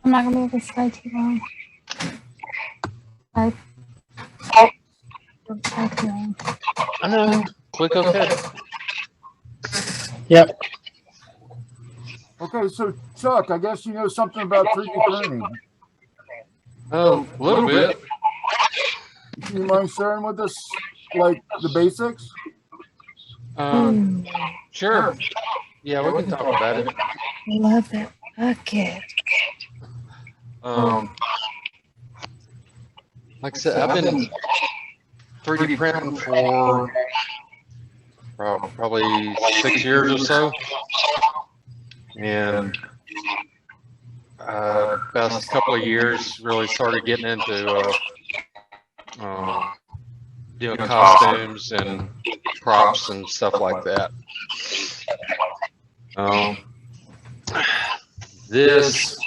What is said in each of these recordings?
I'm not gonna be able to stay too long. I stay too long. I know. Click OK. Yep. Okay, so Chuck, I guess you know something about 3D printing. Oh, a little bit. Do you mind sharing with us, like, the basics? Sure. Yeah, we can talk about it. Love that bucket. Like I said, I've been 3D printing for probably 6 years or so. And past couple of years, really started getting into doing costumes and props and stuff like that. This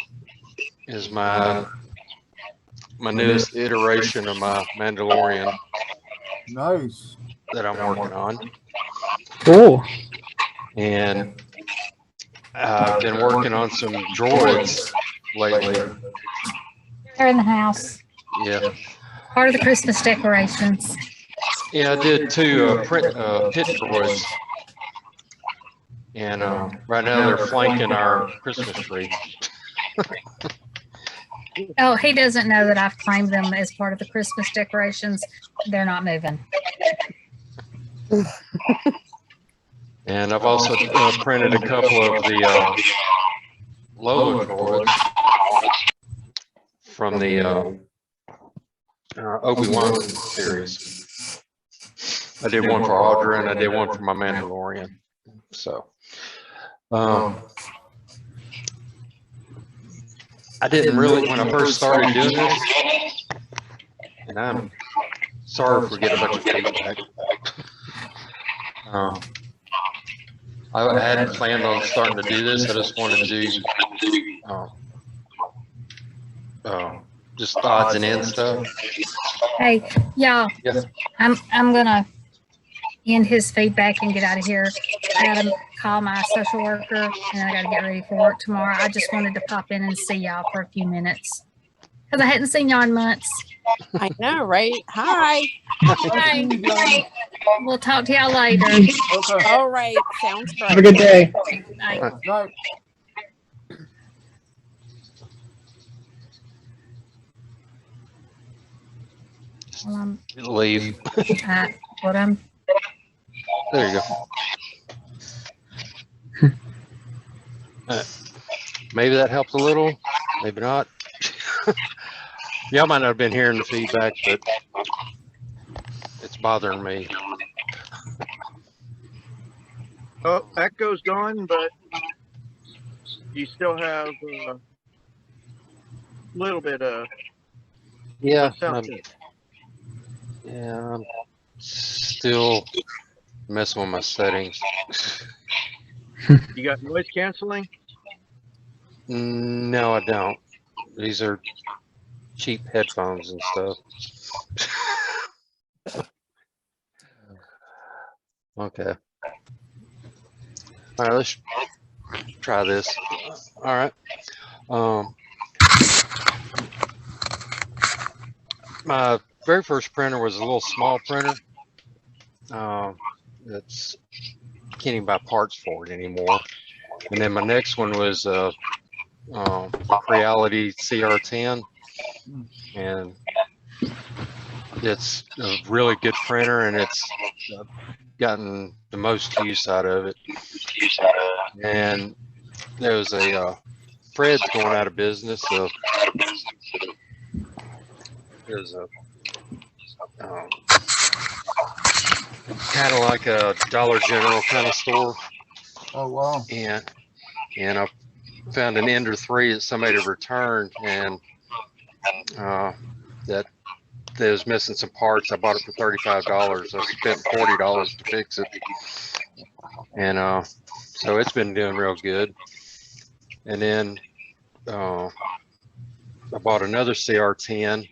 is my newest iteration of my Mandalorian. Nice. That I'm working on. Cool. And I've been working on some droids lately. They're in the house. Yeah. Part of the Christmas decorations. Yeah, I did 2 pit droids. And right now they're flanking our Christmas tree. Oh, he doesn't know that I've claimed them as part of the Christmas decorations. They're not moving. And I've also printed a couple of the Lola droids from the Obi-Wan series. I did one for Audra and I did one for my Mandalorian. So I didn't really, when I first started doing this, and I'm sorry for getting a bunch of feedback. I hadn't planned on starting to do this. I just wanted to do just odds and ends stuff. Hey, y'all. Yes. I'm gonna end his feedback and get out of here. I gotta call my social worker and I gotta get ready for work tomorrow. I just wanted to pop in and see y'all for a few minutes because I hadn't seen y'all in months. I know, right? Hi. Hi. We'll talk to y'all later. Okay. All right. Sounds great. Have a good day. Bye. Night. Leave. What I'm. There you go. Maybe that helped a little, maybe not. Y'all might not have been hearing the feedback, but it's bothering me. Oh, echo's gone, but you still have a little bit of Yeah, sound. I'm still messing with my settings. You got noise canceling? No, I don't. These are cheap headphones and stuff. Okay. All right, let's try this. All right. My very first printer was a little small printer. It's can't even buy parts for it anymore. And then my next one was Reality CR10, and it's a really good printer, and it's gotten the most use out of it. And there was a Fred's going out of business, so there's a kind of like a Dollar General kind of store. Oh, wow. And I found an Ender 3 that somebody had returned, and that was missing some parts. I bought it for $35. I spent $40 to fix it, and so it's been doing real good. And then I bought another CR10,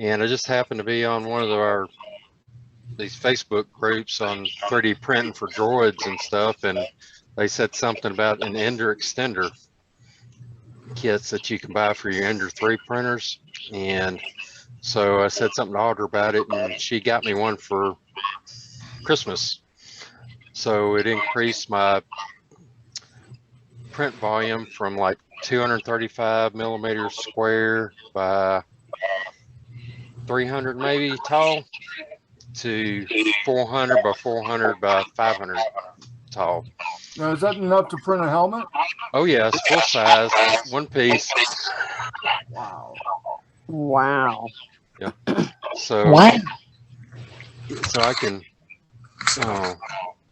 and I just happened to be on one of our these Facebook groups on 3D printing for droids and stuff, and they said something about an Ender extender kits that you can buy for your Ender 3 printers. And so I said something to Audra about it, and she got me one for Christmas. So it increased my print volume from like 235 millimeters square by 300 maybe tall to 400 by 400 by 500 tall. Now, is that enough to print a helmet? Oh yeah, it's full size, one piece. Wow. Wow. So What? so I can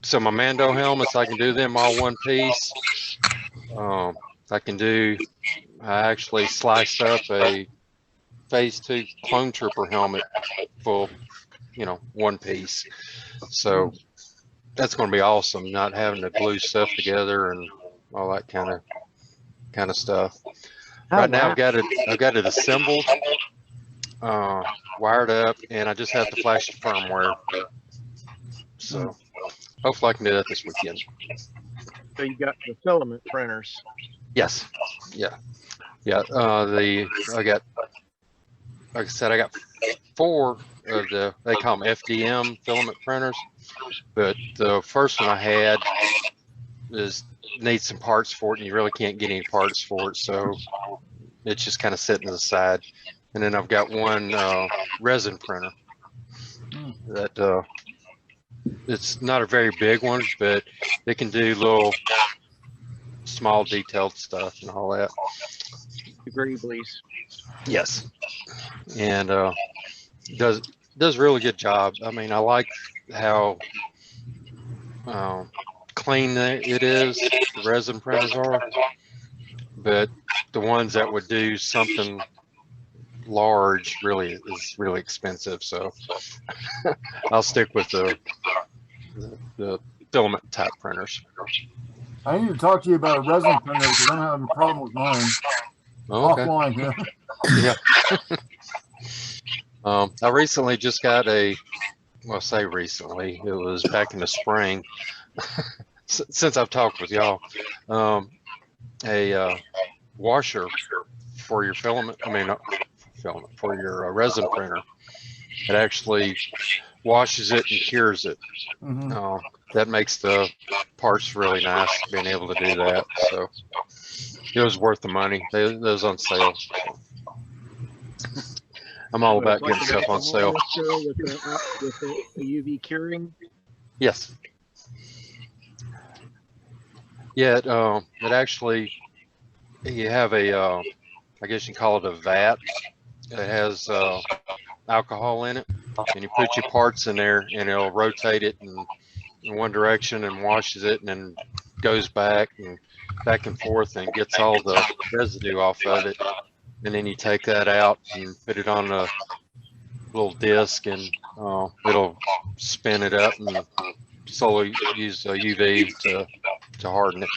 so my Mando helmets, I can do them all one piece. I actually sliced up a Phase 2 clone trooper helmet full, one piece. So that's going to be awesome, not having to glue stuff together and all that kind of stuff. Oh, Right now wow. I've got it assembled, wired up, and I just have to flash the firmware. So hopefully I can do that this weekend. So you got the filament printers. Yes. Yeah. I got, like I said, I got 4 of they call them FDM filament printers, but the first one I had needs some parts for it, and you really can't get any parts for it, so it's just kind of sitting to the side. And then I've got one resin printer that it's not a very big one, but it can do little small detailed stuff and all that. Greeblies. Yes. And does a really good job. I mean, I like how clean it is, the resin printers are, but the ones that would do something large is really expensive. So I'll stick with the filament type printers. I need to talk to you about a resin printer because I'm having a problem with mine. Okay. Offline here. Yeah. I recently just got I say recently, it was back in the spring, since I've talked with y'all, a washer for your filament, for your resin printer. It actually washes it and cures it. Mm-hmm. That makes the parts really nice, being able to do that. So it was worth the money. It was on sale. I'm all about getting stuff on sale. With the UV curing. Yes. Yeah, it actually, you have I guess you call it a vat. It has alcohol in it, and you put your parts in there, and it'll rotate it in one direction and washes it, and then goes back and forth and gets all the residue off of it. And then you take that out and put it on a little disc, and it'll spin it up and slowly use UV to harden it.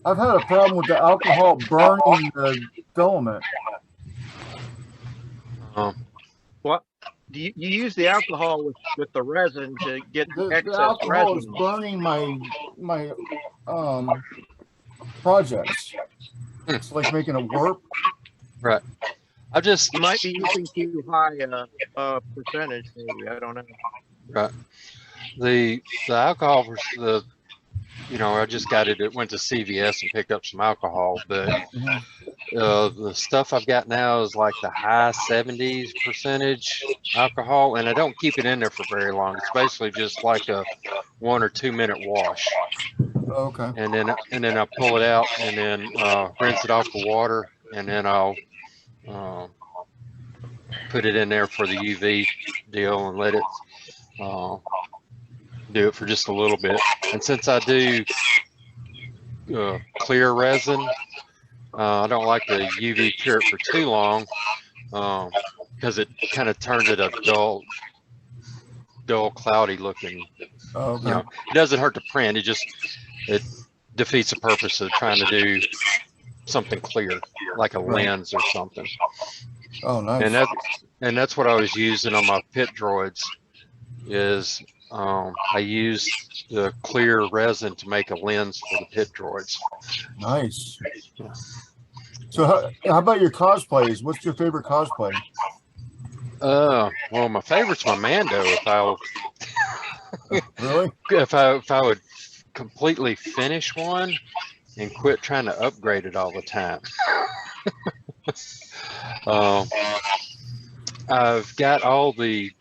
I've had a problem with the alcohol burning the filament. What? Do you use the alcohol with the resin to get The excess alcohol is resin? burning my projects. It's like making a warp. Right. You might be using too high a percentage, maybe. I don't know. Right. The alcohol was I just got it. It went to CVS and picked up some alcohol, but the stuff I've got now is like the high 70s percentage alcohol, and I don't keep it in there for very long. It's basically just like a 1 or 2 minute wash. Okay. And then I pull it out and then rinse it off with water, and then I'll put it in there for the UV deal and let it do it for just a little bit. And since I do clear resin, I don't like to UV cure it for too long because it kind of turns it a dull, cloudy looking. Okay. It doesn't hurt to print. It defeats the purpose of trying to do something clear, like a lens or something. Oh, nice. And that's what I was using on my pit droids. is I use the clear resin to make a lens for the pit droids. Nice. So how about your cosplays? What's your favorite cosplay? Well, my favorite's my Mando. Really? If I would completely finish one and quit trying to upgrade it all the time. I've got all the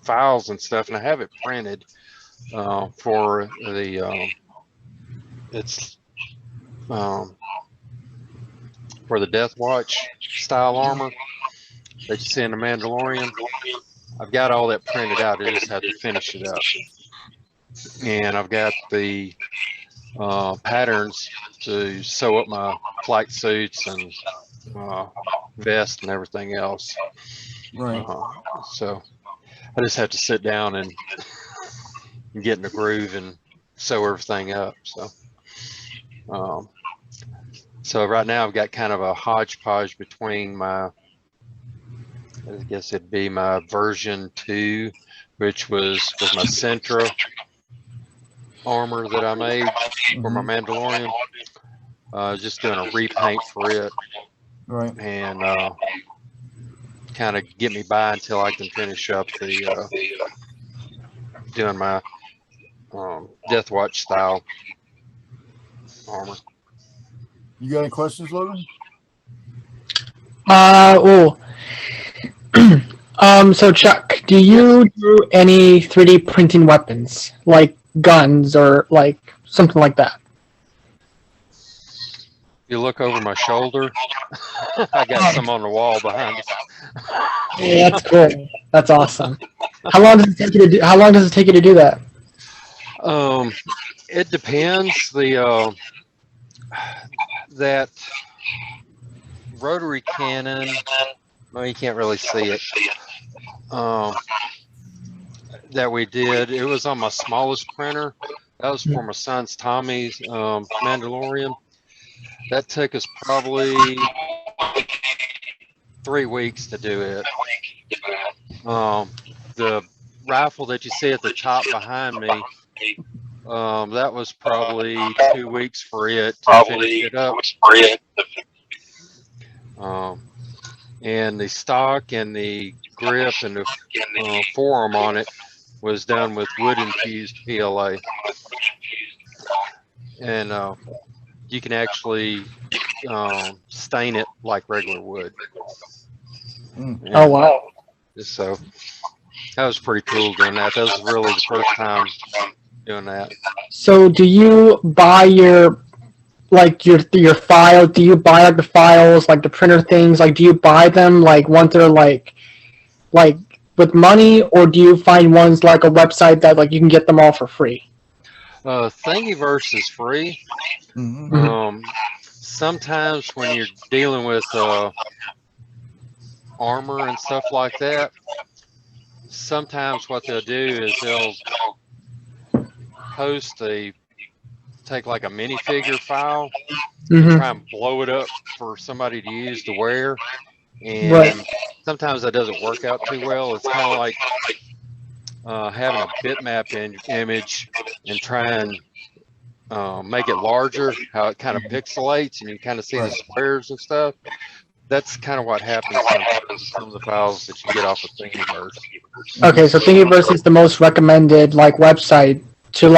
files and stuff, and I have it printed for the it's for the Death Watch style armor that you see in the Mandalorian. I've got all that printed out. I just have to finish it up, and I've got the patterns to sew up my flight suits and vest and everything else. Right. So I just have to sit down and get in the groove and sew everything up. So right now I've got kind of a hodgepodge between my, I guess it'd be my version 2, which was with my Sentra armor that I made for my Mandalorian. Just doing a repaint for it. Right. And kind of get me by until I can finish up the doing my Death Watch style armor. You got any questions, Logan? So Chuck, do you do any 3D printing weapons, like guns or like something like that? You look over my shoulder. I got some on the wall behind us. Yeah, that's cool. That's awesome. How long does it take you to do? How long does it take you to do that? It depends. That rotary cannon. Well, you can't really see it. That we did. It was on my smallest printer. That was for my son's Tommy's Mandalorian. That took us probably 3 weeks to do it. The rifle that you see at the top behind me, that was probably 2 weeks for it to finish it up. And the stock and the grip and the forearm on it was done with wood infused PLA. And you can actually stain it like regular wood. Oh wow! So that was pretty cool doing that. That was really the first time doing that. So do you buy your file? Do you buy like the files, like the printer things? Like, do you buy them like once they're like with money, or do you find ones like a website that like you can get them all for free? Thingiverse is free. Sometimes when you're dealing with armor and stuff like that, sometimes what they'll do is they'll take like a minifigure file and try and blow it up for somebody to use to wear. And sometimes that doesn't work out too well. It's kind of like having a bitmap image and try and make it larger, how it kind of pixelates and you kind of see the squares and stuff. That's kind of what happens sometimes with some of the files that you get off of Thingiverse. Okay, so Thingiverse is the most recommended like website to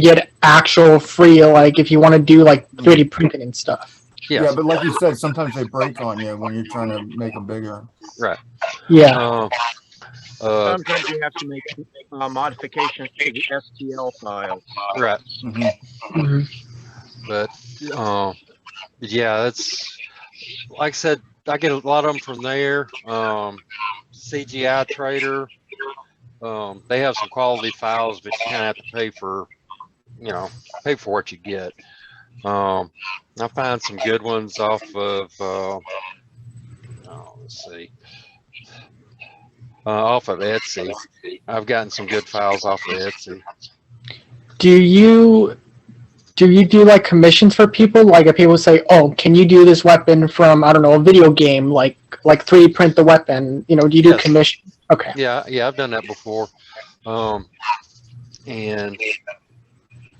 get actual free, like if you want to do like 3D printing and stuff. Yes. Yeah, but like you said, sometimes they break on you when you're trying to make them bigger. Right. Yeah. Sometimes you have to make modifications to the STL file. Right. Mm-hmm. But yeah, that's like I said, I get a lot of them from there. CGI Trader, they have some quality files, but you kind of have to pay for what you get. I find some good ones off of let's see, off of Etsy. I've gotten some good files off of Etsy. Do you do like commissions for people? Like if people say, "Oh, can you do this weapon from I don't know a video game?" Like 3D print the weapon. Do you do commissions? Okay. Yeah, I've done that before. And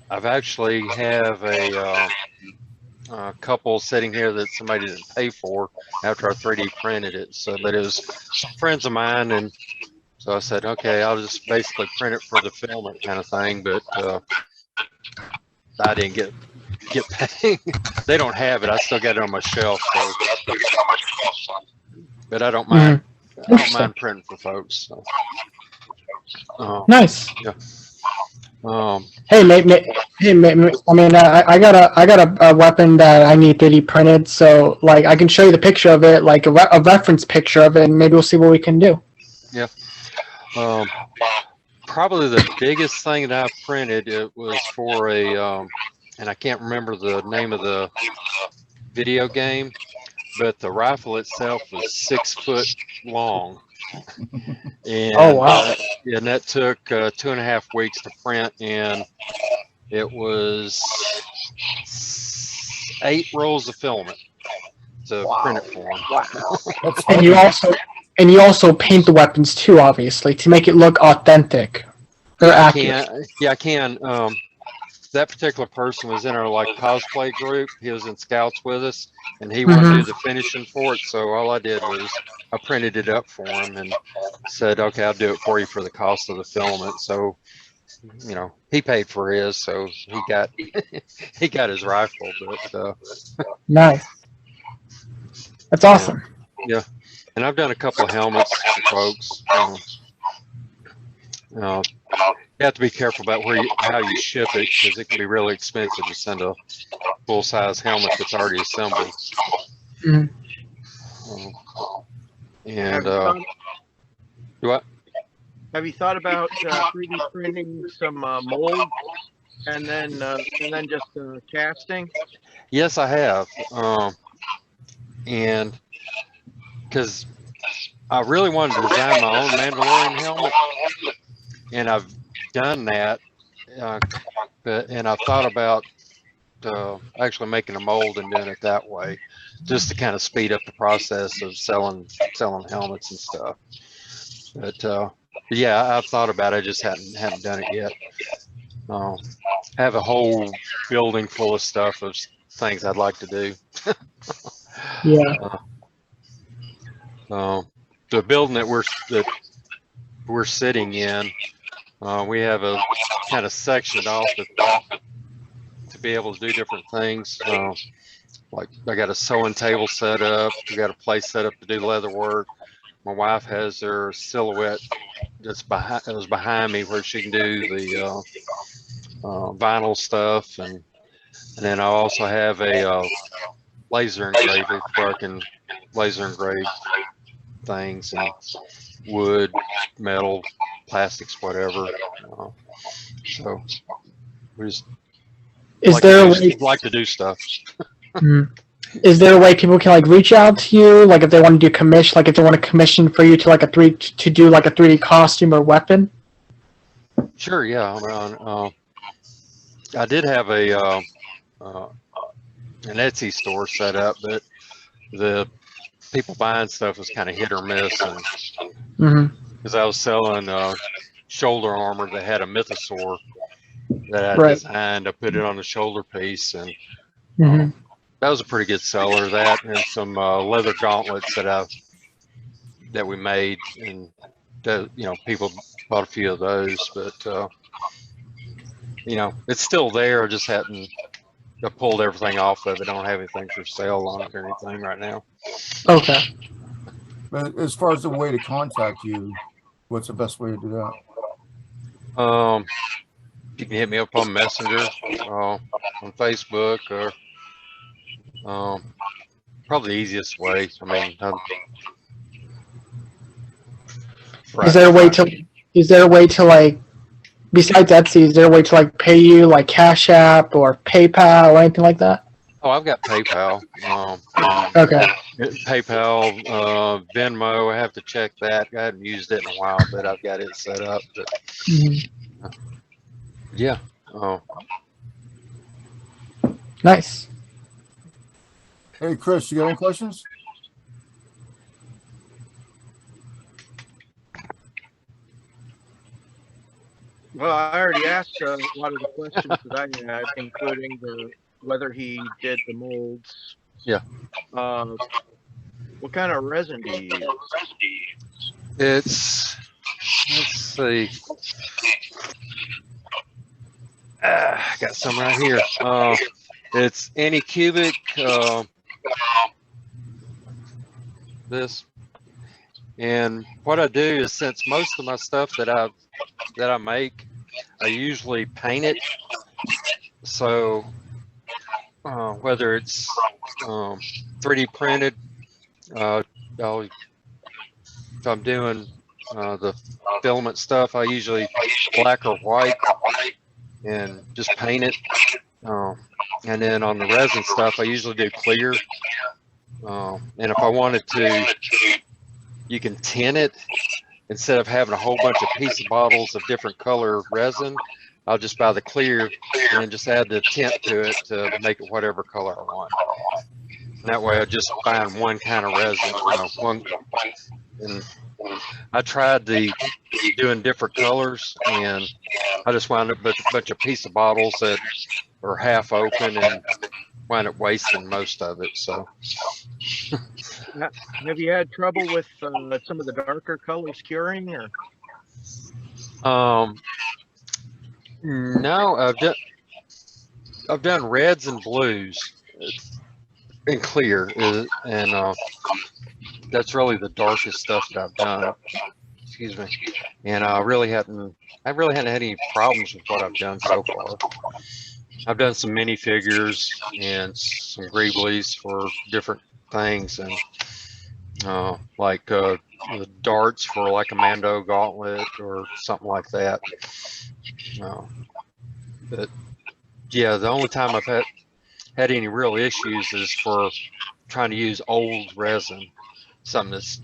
I've actually have a couple sitting here that somebody didn't pay for after I 3D printed it. So, but it was some friends of mine, and so I said, okay, I'll just basically print it for the filament kind of thing. But I didn't get paid. They don't have it. I still got it on my shelf. So, but I don't mind. I don't mind printing for folks. So. Nice. Yeah. Hey, I mean, I got a weapon that I need 3D printed, so like I can show you the picture of it, like a reference picture of it, and maybe we'll see what we can do. Yeah. Probably the biggest thing that I printed, it was for a, and I can't remember the name of the video game, but the rifle itself was 6 foot long. And, Oh, wow. And that took 2.5 weeks to print, and it was 8 rolls of filament to print it for them. That's And heavy. you also paint the weapons too, obviously, to make it look authentic or Yeah, accurate. I can. That particular person was in our like cosplay group. He was in scouts with us, and he wanted to do the finishing for it. So all I did was I printed it up for him and said, okay, I'll do it for you for the cost of the filament. So, you know, he paid for his, so he got he got his rifle. But Nice. That's awesome. yeah, and I've done a couple of helmets for folks. You have to be careful about how you ship it, because it can be really expensive to send a full-size helmet that's already assembled. Mhm. And what? Have you thought about 3D printing some mold and then just casting? Yes, I have. And because I really wanted to design my own Mandalorian helmet, and I've done that, and I've thought about actually making a mold and doing it that way, just to kind of speed up the process of selling helmets and stuff. But yeah, I've thought about it. I just haven't done it yet. Have a whole building full of stuff of things I'd like to do. Yeah. The building that we're sitting in, we have a kind of sectioned off to be able to do different things. Like I got a sewing table set up. We got a place set up to do leather work. My wife has her silhouette that's behind me, where she can do the vinyl stuff, and then I also have a laser engraver where I can laser engrave things, and wood, metal, plastics, whatever. So we just like to do stuff. Is there a way people can like reach out to you, like if they want to do commission, like if they want to commission for you to like to do like a 3D costume or weapon? Sure, yeah. I did have an Etsy store set up, but the people buying stuff was kind of hit or miss, and because I was selling shoulder armor that had a mythosaur that I designed, I put it on the shoulder piece, and that was a pretty good seller. That and some leather gauntlets that we made, and that, you know, people bought a few of those, but you know, it's still there. I just hadn't pulled everything off of it. I don't have anything for sale on it or anything right now. Okay. But as far as the way to contact you, what's the best way to do that? You can hit me up on Messenger, on Facebook, or probably the easiest way. I mean, Is there a way to like, besides Etsy, is there a way to like pay you like Cash App or PayPal or anything like that? Oh, I've got PayPal. Okay. PayPal, Venmo. I have to check that. I haven't used it in a while, but I've got it set up. But, yeah. Nice. Hey, Chris, you got any questions? Well, I already asked a lot of the questions that I had, including whether he did the molds. Yeah. What kind of resin do you use? Let's see. I got some right here. It's Anycubic. This, and what I do is, since most of my stuff that I make, I usually paint it. So whether it's 3D printed, if I'm doing the filament stuff, I usually black or white and just paint it. And then on the resin stuff, I usually do clear. And if I wanted to, you can tint it. Instead of having a whole bunch of piece of bottles of different color resin, I'll just buy the clear and then just add the tint to it to make it whatever color I want. And that way I just find one kind of resin, and I tried doing different colors, and I just wound up with a bunch of piece of bottles that are half open and wind up wasting most of it. So Have you had trouble with some of the darker colors curing, or? No, I've done reds and blues and clear, and that's really the darkest stuff that I've done. Excuse me. And I really hadn't had any problems with what I've done so far. I've done some minifigures and some greeblies for different things, and like the darts for like a Mando gauntlet or something like that. But yeah, the only time I've had any real issues is for trying to use old resin, something that's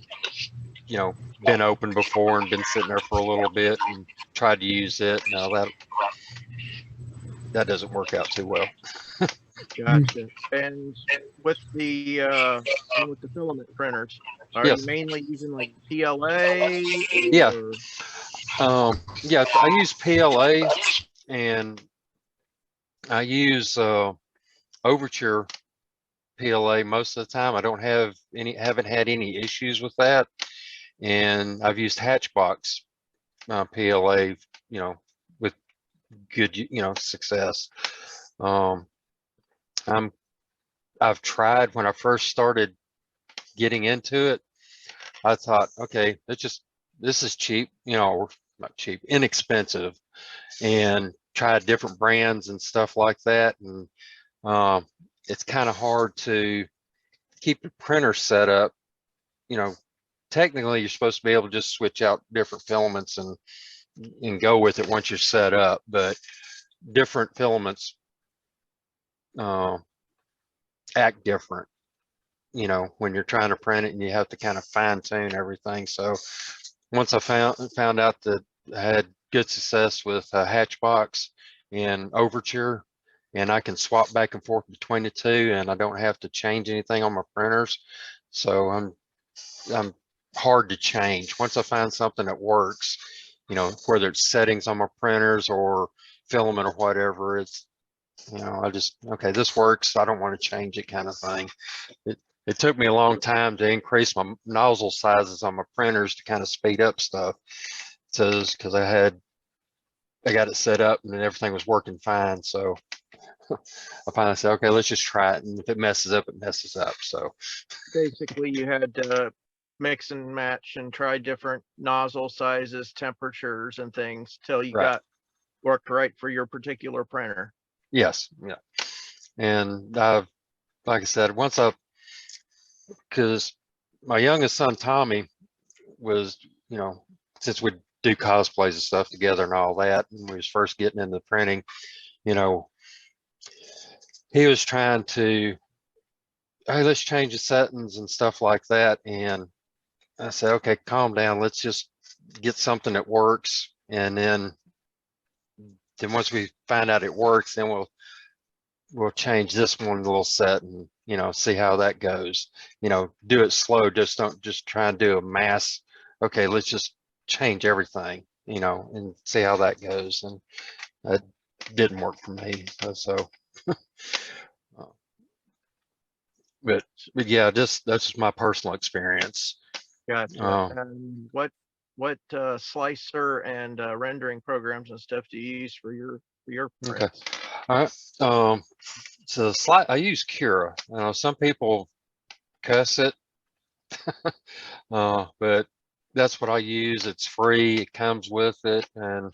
been open before and been sitting there for a little bit, and tried to use it. No, that doesn't work out too well. Gotcha. And with the filament printers, are Yes. you mainly using like PLA? Yeah. Yeah, I use PLA, and I use Overture PLA most of the time. I haven't had any issues with that. And I've used Hatchbox PLA, with good, success. I've tried, when I first started getting into it, I thought, okay, this is cheap, or not cheap, inexpensive, and tried different brands and stuff like that. And it's kind of hard to keep the printer set up. Technically you're supposed to be able to just switch out different filaments and go with it once you're set up, but different filaments act different, when you're trying to print it, and you have to kind of fine tune everything. So once I found out that I had good success with Hatchbox and Overture, and I can swap back and forth between the two, and I don't have to change anything on my printers. So I'm hard to change. Once I find something that works, whether it's settings on my printers or filament or whatever, it's, I just, okay, this works, I don't want to change it, kind of thing. It took me a long time to increase my nozzle sizes on my printers to kind of speed up stuff. So, because I got it set up and everything was working fine. So I finally said, okay, let's just try it. And if it messes up, it messes up. So Basically, you had to mix and match and try different nozzle sizes, temperatures, and things till you got worked right for your particular printer. Yes, yeah. And like I said, because my youngest son Tommy was, since we do cosplays and stuff together and all that, and we was first getting into printing, he was trying to, hey, let's change the settings and stuff like that. And I said, okay, calm down. Let's just get something that works. And then once we find out it works, then we'll change this one little set and, see how that goes. Do it slow. Don't just try and do a mass. Okay, let's just change everything. you know, and see how that goes. And that didn't work for me. So, but yeah, just that's just my personal experience. Gotcha. And what slicer and rendering programs and stuff do you use for your Okay. prints? All right. So I use Cura. Some people cuss it, but that's what I use. It's free. It comes with it, and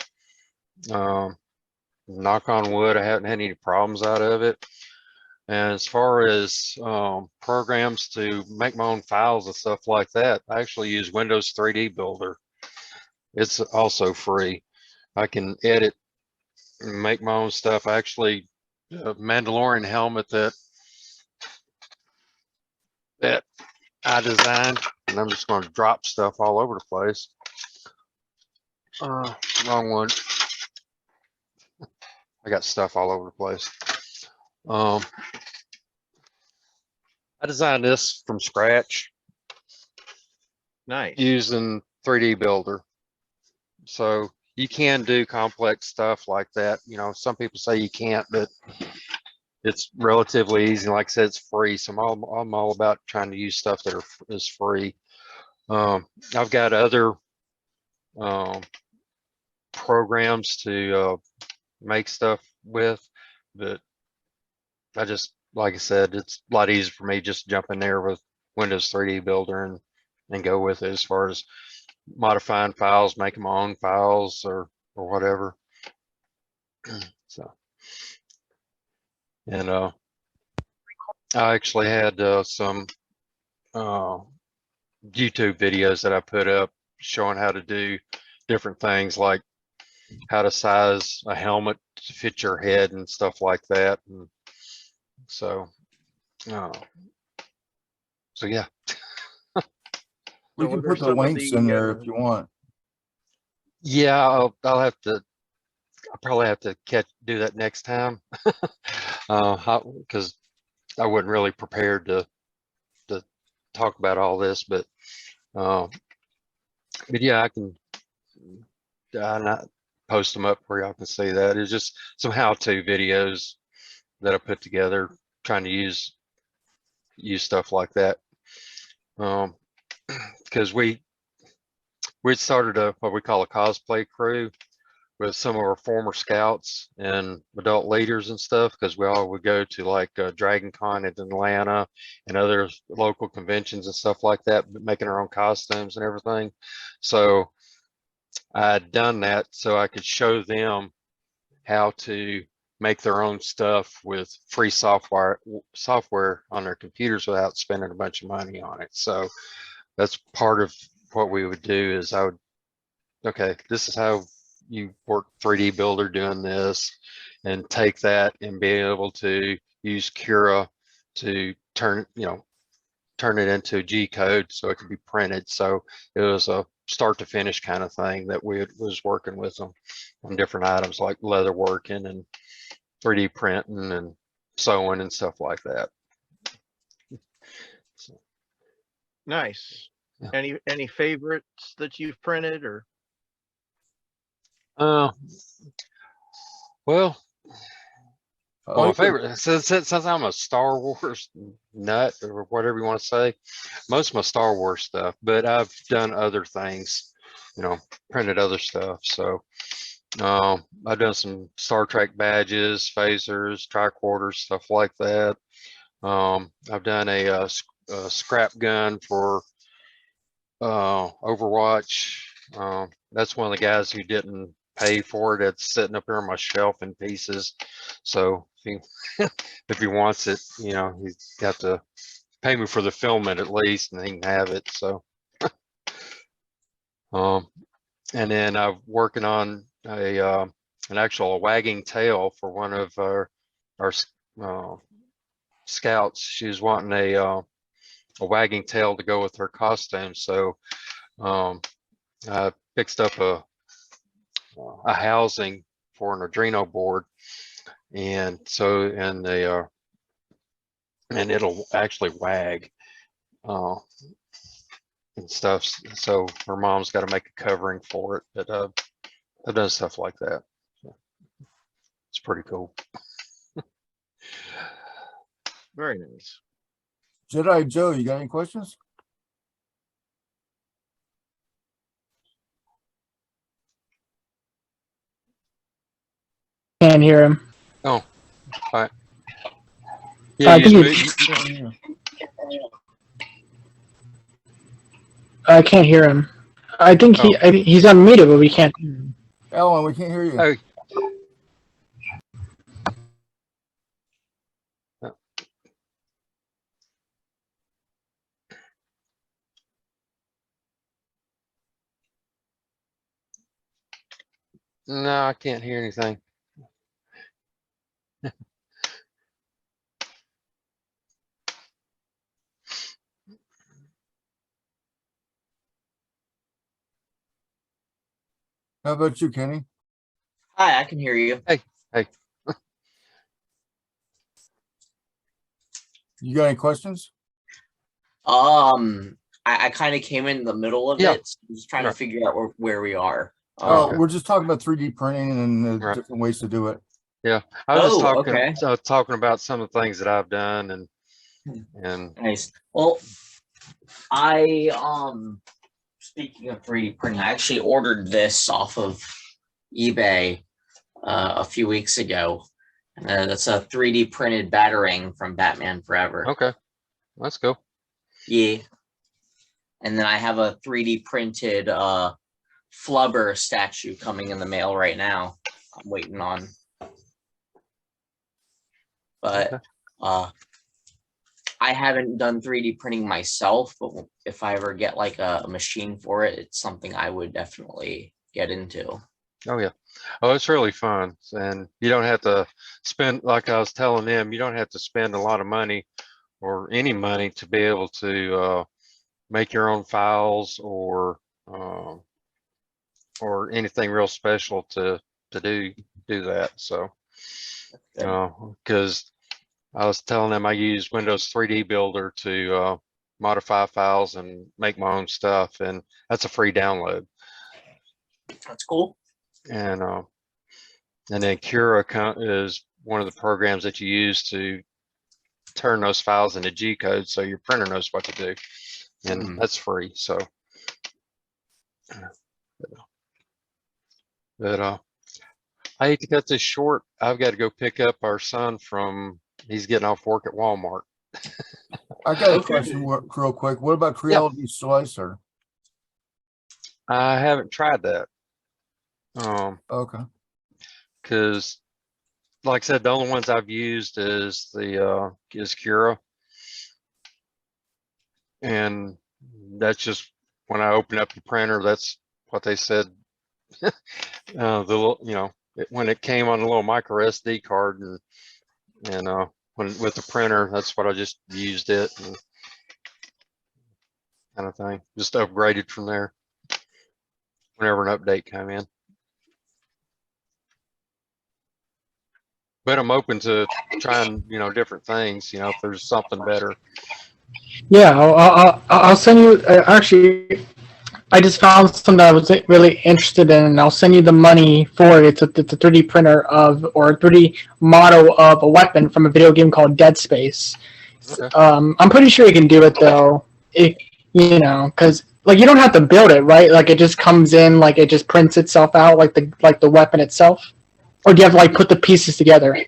knock on wood, I haven't had any problems out of it. And as far as programs to make my own files and stuff like that, I actually use Windows 3D Builder. It's also free. I can edit and make my own stuff. Actually, a Mandalorian helmet that I designed, and I'm just going to drop stuff all over the place. Wrong one. I got stuff all over the place. I designed this from scratch. Nice. Using 3D Builder. So you can do complex stuff like that. You know, some people say you can't, but it's relatively easy. Like I said, it's free. So I'm all about trying to use stuff that is free. I've got other programs to make stuff with, but I just, like I said, it's a lot easier for me just to jump in there with Windows 3D Builder and go with it as far as modifying files, making my own files or whatever. So, and I actually had some YouTube videos that I put up showing how to do different things, like how to size a helmet to fit your head and stuff like that. And so yeah. We So can what are put the some of links in there the if you want. Yeah, I'll have to. I'll probably have to do that next time, because I wasn't really prepared to talk about all this, but yeah, I can not post them up where y'all can see that. It's just some how-to videos that I put together, trying to use stuff like that. Because we started what we call a cosplay crew with some of our former scouts and adult leaders and stuff, because we all would go to like Dragon Con in Atlanta and other local conventions and stuff like that, making our own costumes and everything. So I had done that so I could show them how to make their own stuff with free software on their computers without spending a bunch of money on it. So that's part of what we would do. Is okay, this is how you work 3D Builder doing this, and take that and be able to use Cura to turn it into G code so it could be printed. So it was a start to finish kind of thing that we was working with them on different items like leather working and 3D printing and sewing and stuff like that. So, nice. yeah. Any favorites that you've printed or? Well, I my like the- favorite, since I'm a Star Wars nut or whatever you want to say, most of my Star Wars stuff, but I've done other things, printed other stuff. So I've done some Star Trek badges, phasers, tricorders, stuff like that. I've done a scrap gun for Overwatch. That's one of the guys who didn't pay for it. It's sitting up there on my shelf in pieces. So if he wants it, he's got to pay me for the filament at least, and he can have it. So, and then I'm working on an actual wagging tail for one of our scouts. She was wanting a wagging tail to go with her costume. So I fixed up a housing for an Arduino board, and so and it'll actually wag and stuff. So her mom's got to make a covering for it, but I've done stuff like that. It's pretty cool. Very nice. Jedi Joe, you got any questions? Can't hear him. Oh, all right. Yeah, I think I can't hear him. I think he's unmuted, but we can't hear him. Ellen, we can't hear you. Oh. No, I can't hear anything. How about you, Kenny? Hi, I can hear you. Hey. You got any questions? I kind of came in the middle of it. So I'm just trying to figure out where we are. Oh, we're just talking about 3D printing and the Right. different ways to do it. Yeah, I was just talking. Okay. So talking about some of the things that I've done and Nice. Well, speaking of 3D printing, I actually ordered this off of eBay a few weeks ago. That's a 3D printed Batarang from Batman Forever. okay, let's go. Yeah. And then I have a 3D printed Flubber statue coming in the mail right now. I'm waiting on. But I haven't done 3D printing myself, but if I ever get like a machine for it, it's something I would definitely get into. Oh yeah. Oh, it's really fun, and you don't have to spend, like I was telling them, you don't have to spend a lot of money or any money to be able to make your own files or anything real special to do that. So because I was telling them I use Windows 3D Builder to modify files and make my own stuff, and that's a free download. That's cool. And then Cura is one of the programs that you use to turn those files into G code, so your printer knows what to do, and that's free. So, but I hate to cut this short. I've got to go pick up our son from. He's getting off work at Walmart. I got a question real quick. What about Creality Slicer? I haven't tried that. Okay. Because, like I said, the only ones I've used is Cura, and that's just when I open up the printer. That's what they said. When it came on a little micro SD card, and when with the printer, that's what I just used it, and kind of thing. Just upgraded from there whenever an update came in. But I'm open to trying, different things. If there's something better. Yeah, I'll send you. Actually, I just found something that I was really interested in, and I'll send you the money for it. It's a 3D printer or a 3D model of a weapon from a video game called Dead Space. Okay. I'm pretty sure you can do it though. Because you don't have to build it, right? Like it just comes in, like it just prints itself out, like the weapon itself. Or do you have to put the pieces together?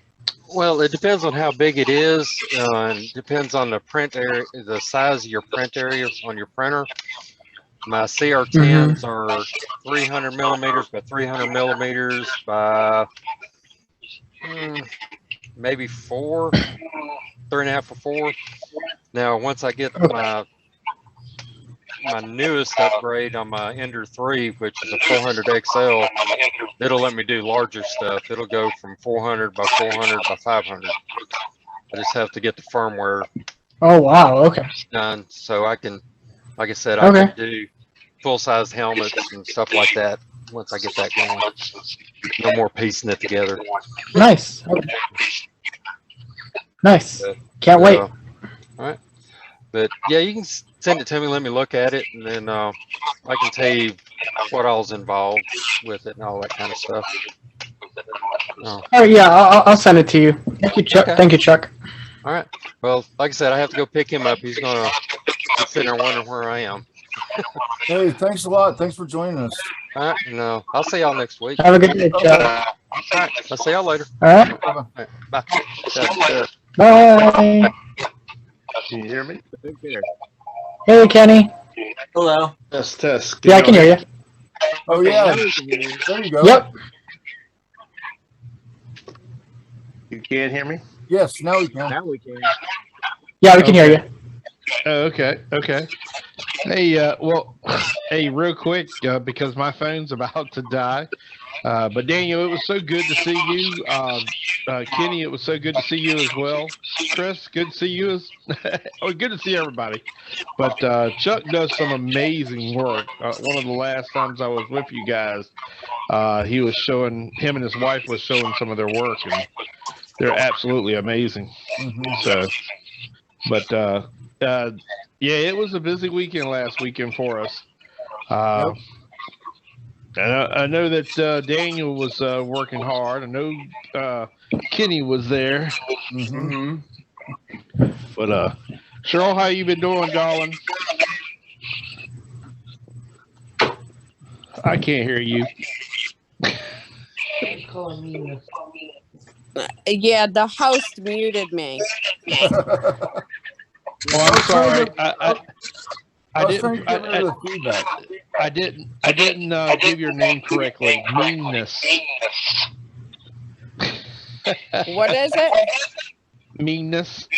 Well, it depends on how big it is, and depends on the print area, the size of your print area on your printer. My CR10s are 300 millimeters by 300 millimeters by maybe 3.5 or 4. Now, once I get my newest upgrade on my Ender 3, which is a 400 XL, it'll let me do larger stuff. It'll go from 400 by 400 by 500. I just have to get the firmware. Oh wow! Okay. Done, so I can, like I said, I can do full-size helmets and stuff like that once I get that going. No more piecing it together. Nice. Okay. Nice. Can't wait. All right. But yeah, you can send it to me. Let me look at it, and then I can tell you what all's involved with it and all that kind of stuff. Oh, Oh yeah, I'll send it to you. Thank you, Chuck. Okay. Thank you, Chuck. all right. Well, like I said, I have to go pick him up. He's gonna be sitting there wondering where I am. Hey, thanks a lot. Thanks for joining us. All right. No, I'll see y'all next week. Have a good day, Chuck. All right. I'll see y'all later. All right. All right. Bye. Yeah. Bye. Can you hear me? Okay. Hey, Kenny. Hello. Test. Yeah, I can hear you. Oh Okay, yeah, now we can hear you. there you go. Yep. You can't hear me? Yes, now we can. Now we can. Yeah, we can hear you. Oh, okay. Hey, well, hey, real quick, because my phone's about to die. But Daniel, it was so good to see you. Kenny, it was so good to see you as well. Chris, good to see you as oh, good to see everybody. But Chuck does some amazing work. One of the last times I was with you guys, he was showing, him and his wife was showing some of their work, and they're absolutely amazing. So, but yeah, it was a busy weekend last weekend for us. Yep. I know that Daniel was working hard. I know Kenny was there. Mm-hmm. But Cheryl, how you been doing, darling? I can't hear you. Yeah, the host muted me. Well, I'm sorry. I was trying to get rid of the feedback. I didn't give your name correctly. Meanness. What is it? Meanness.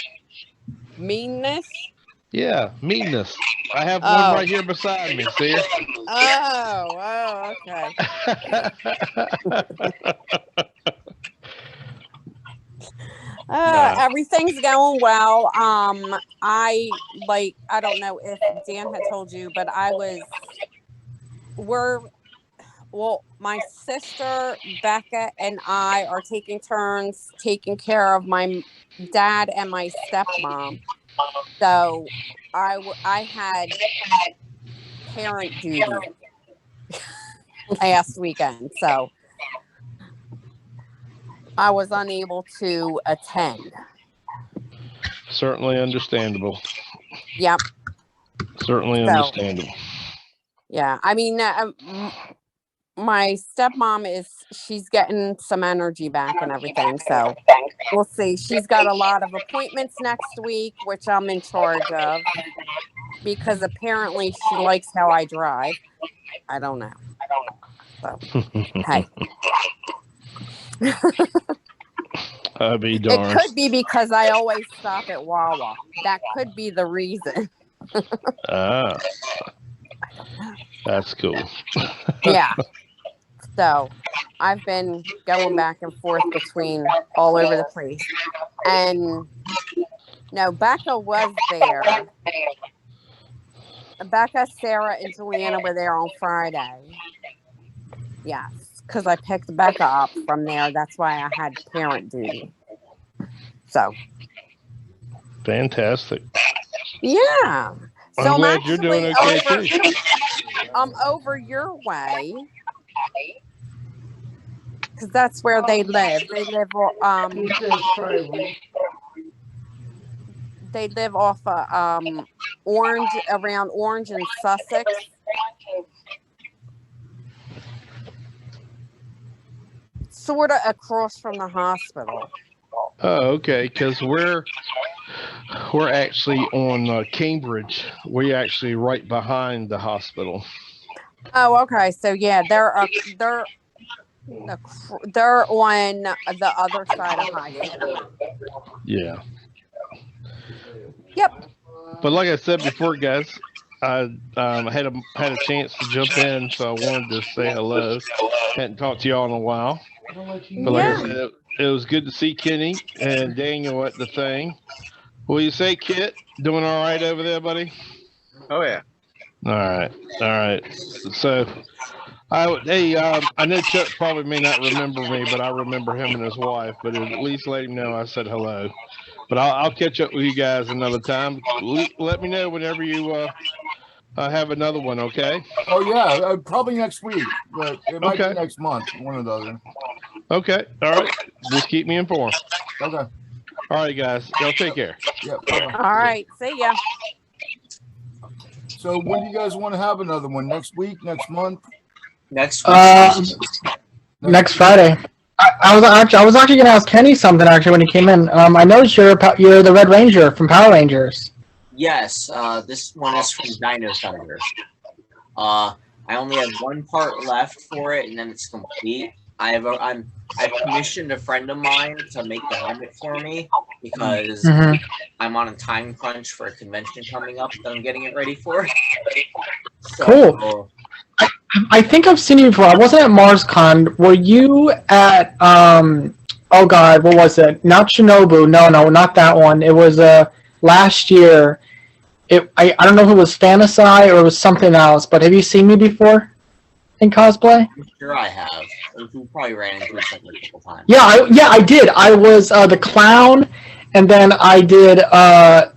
Meanness? Yeah, meanness. I have Oh. one right here beside me. See it? Oh, okay. Everything's going well. I don't know if Dan had told you, but my sister Becca and I are taking turns taking care of my dad and my stepmom. So I had parent duty last weekend, so I was unable to attend. Certainly understandable. Yep. Certainly understandable. Yeah, I mean, my stepmom she's getting some energy back and everything, so we'll see. She's got a lot of appointments next week, which I'm in charge of, because apparently she likes how I drive. I don't know. So, hey. I'll be darned. It could be because I always stop at Wawa. That could be the reason. That's cool. Yeah. So I've been going back and forth between all over the place. And no, Becca was there. Becca, Sarah, and Juliana were there on Friday. Yes, because I picked Becca up from there. That's why I had parent duty. So. Fantastic. Yeah. So I'm glad you're doing okay too. I'm over your way. Because that's where they live. They live off of Orange, around Orange and Sussex. Sort of across from the hospital. Oh, okay. Because we're actually on Cambridge. We're actually right behind the hospital. Oh, okay. So yeah, they're on the other side of High Street. Yeah. Yep. But like I said before, guys, I had a chance to jump in, so I wanted to say hello. Hadn't talked to y'all in a while. But like I said, it was good to see Kenny and Daniel at the thing. What do you say, Kit? Doing all right over there, buddy? Oh yeah. All right. So, I know Chuck probably may not remember me, but I remember him and his wife. But at least let him know I said hello. But I'll catch up with you guys another time. Let me know whenever you have another one. Okay. Oh yeah, probably next week, but it might Okay. be next month, one or the other. Okay. All right. Just keep me informed. Okay. All right, guys. Y'all take care. Yep. All right. See ya. So when do you guys want to have another one? Next week? Next month? Next week. Next Friday. I was actually going to ask Kenny something actually when he came in. I noticed you're the Red Ranger from Power Rangers. Yes, this one is from Dino Thunder. I only have one part left for it, and then it's complete. I've commissioned a friend of mine to make the helmet for me because I'm on a time crunch for a convention coming up that I'm getting it ready for. So, cool. I think I've seen you before. I wasn't at MarsCon. Were you at oh god, what was it? Not Shinobu. No, not that one. It was last year. I don't know if it was Fantasy or it was something else, but have you seen me before in cosplay? I'm sure I have. We probably ran into each other a couple times. Yeah, I did. I was the clown, and then I did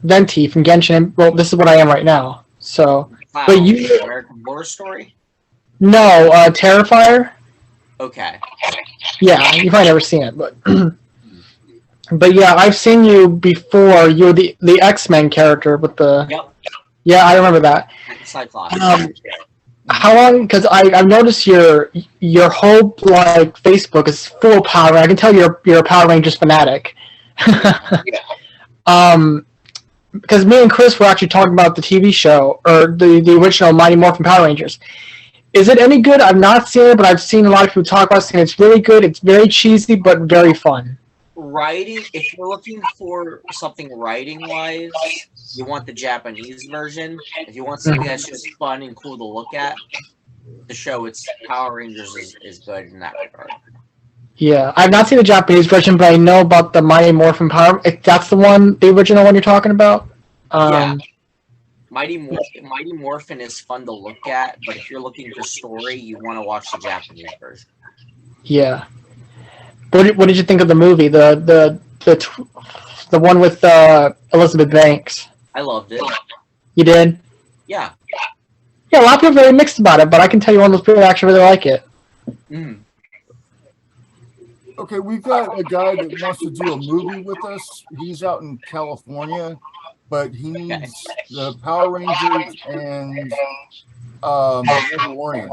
Venti from Genshin. Well, this is what I am right now. So, Wow, but you American Horror Story? no Terrifier. Okay. Yeah, you've probably never seen it, but but yeah, I've seen you before. You're the X-Men character with the. Yep. Yeah, I remember that. Cyclops. How long? Because I've noticed your whole like Facebook is full of Power. I can tell you're a Power Rangers fanatic. Because me and Chris were actually talking about the TV show or the original Mighty Morphin Power Rangers. Is it any good? I've not seen it, but I've seen a lot of people talk about it, and it's really good. It's very cheesy, but very fun. Writing, if you're looking for something writing-wise, you want the Japanese version. If you want something that's just fun and cool to look at, the show, it's Power Rangers is good in that regard. Yeah, I've not seen the Japanese version, but I know about the Mighty Morphin Power. If that's the original one you're talking about. Yeah. Mighty Morphin is fun to look at, but if you're looking for story, you want to watch the Japanese version. Yeah. What did you think of the movie? The one with Elizabeth Banks. I loved it. You did? Yeah. Yeah, a lot of people are very mixed about it, but I can tell you one of those people actually really like it. Mm. Okay, we've got a guy that wants to do a movie with us. He's out in California, but he needs the Power Rangers and Mandalorians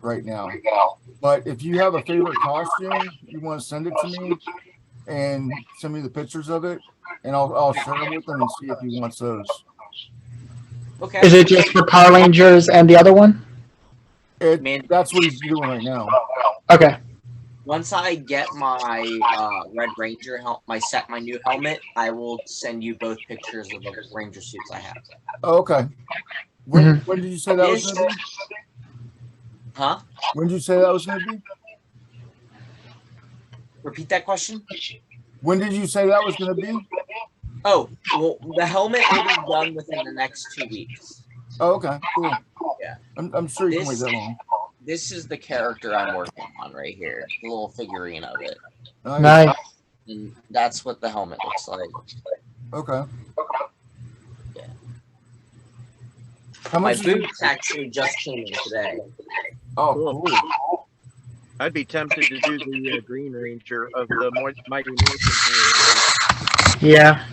right now. But if you have a favorite costume, you want to send it to me and send me the pictures of it, and I'll share them with him and see if he wants those. Okay. Is it just for Power Rangers and the other one? That's what he's doing right now. Okay. Once I get my Red Ranger my new helmet, I will send you both pictures of the Ranger suits I have. Oh, okay. When did you say that was going to be? Huh? When did you say that was going to be? Repeat that question. When did you say that was going to be? Oh, well, the helmet will be done within the next 2 weeks. Oh, okay, cool. Yeah. I'm sure you can wait that long. This is the character I'm working on right here. The little figurine of it. Nice. And that's what the helmet looks like. Okay. Yeah. How My much boots actually just came in today. Oh, cool. I'd be tempted to do the Green Ranger of the Mighty Morphin. Yeah,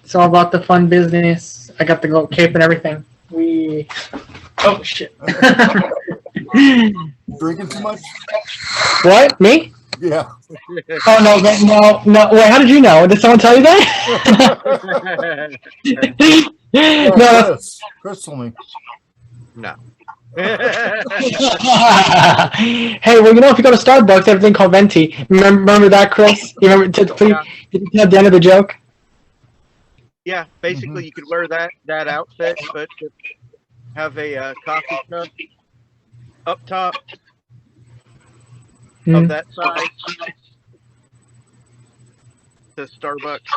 it's all about the fun business. I got the gold cape and everything. Oh shit. Drinking too much? What? Me? Yeah. Oh no! Wait, how did you know? Did someone tell you that? No. Chris told me. No. Hey, well, if you go to Starbucks, they have a thing called Venti. Remember that, Chris? You remember? Did you at the end of the joke? Yeah, basically you could wear that outfit, but have a coffee cup up top of that size to Starbucks,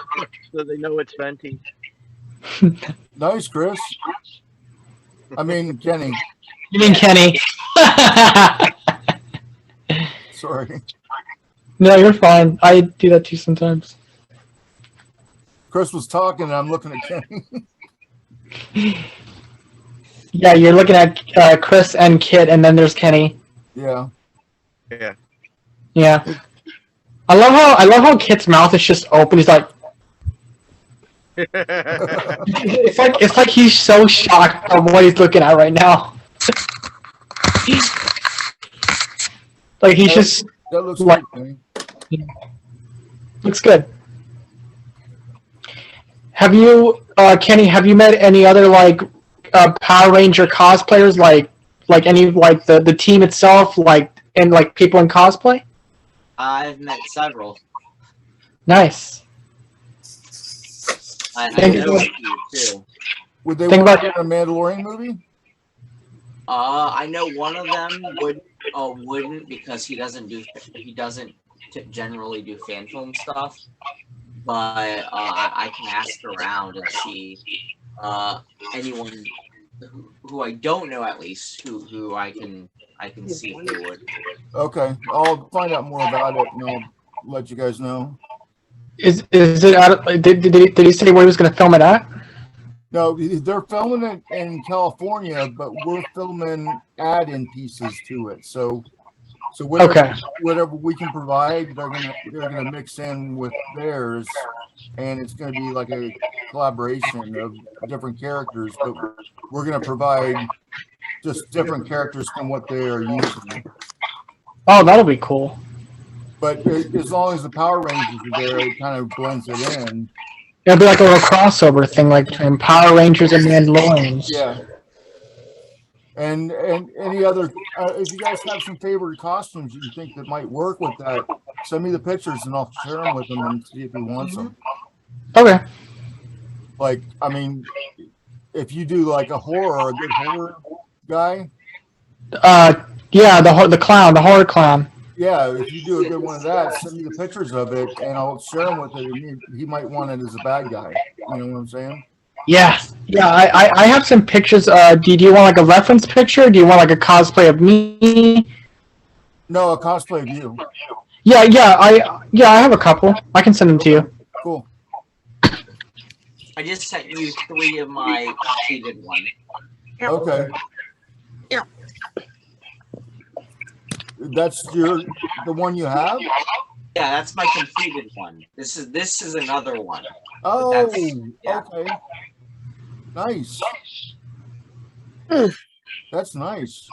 so they know it's Venti. Nice, Chris. I mean, Kenny. You mean Kenny? Sorry. No, you're fine. I do that too sometimes. Chris was talking, and I'm looking at Kenny. Yeah, you're looking at Chris and Kit, and then there's Kenny. Yeah. Yeah. Yeah. I love how Kit's mouth is just open. He's like, it's like he's so shocked from what he's looking at right now. Like he's just That looks like, good. Kenny. looks good. Have you, Kenny? Have you met any other like Power Ranger cosplayers, like any like the team itself, like and like people in cosplay? I've met several. Nice. I Think know about- a few too. Would they Think want about- to do a Mandalorian movie? I know one of them wouldn't because he doesn't generally do fan film stuff. But I can ask around and see anyone who I don't know, at least who I can see if they would. Okay, I'll find out more about it and I'll let you guys know. Is it out of, did he say where he was going to film it at? No, they're filming it in California, but we're filming add-in pieces to it. So whatever, Okay. whatever we can provide, they're gonna mix in with theirs, and it's gonna be like a collaboration of different characters. But we're gonna provide just different characters from what they are using. Oh, that'll be cool. But as long as the Power Rangers are there, it kind of blends it in. It'll be like a little crossover thing, like between Power Rangers and Mandalorians. Yeah. And any other, if you guys have some favorite costumes you think that might work with that, send me the pictures and I'll share them with him and see if he wants them. Okay. Like, I mean, if you do like a good horror guy, Yeah, the clown, the horror clown. yeah, if you do a good one of that, send me the pictures of it and I'll share them with him. He might want it as a bad guy. You know what I'm saying? Yeah, I have some pictures. Do you want like a reference picture? Do you want like a cosplay of me? No, a cosplay of you. Yeah, I have a couple. I can send them to you. Cool. I just sent you 3 of my completed ones. Okay. Yeah. That's the one you have? Yeah, that's my completed one. This is another one. Oh, yeah. okay. Nice. That's nice.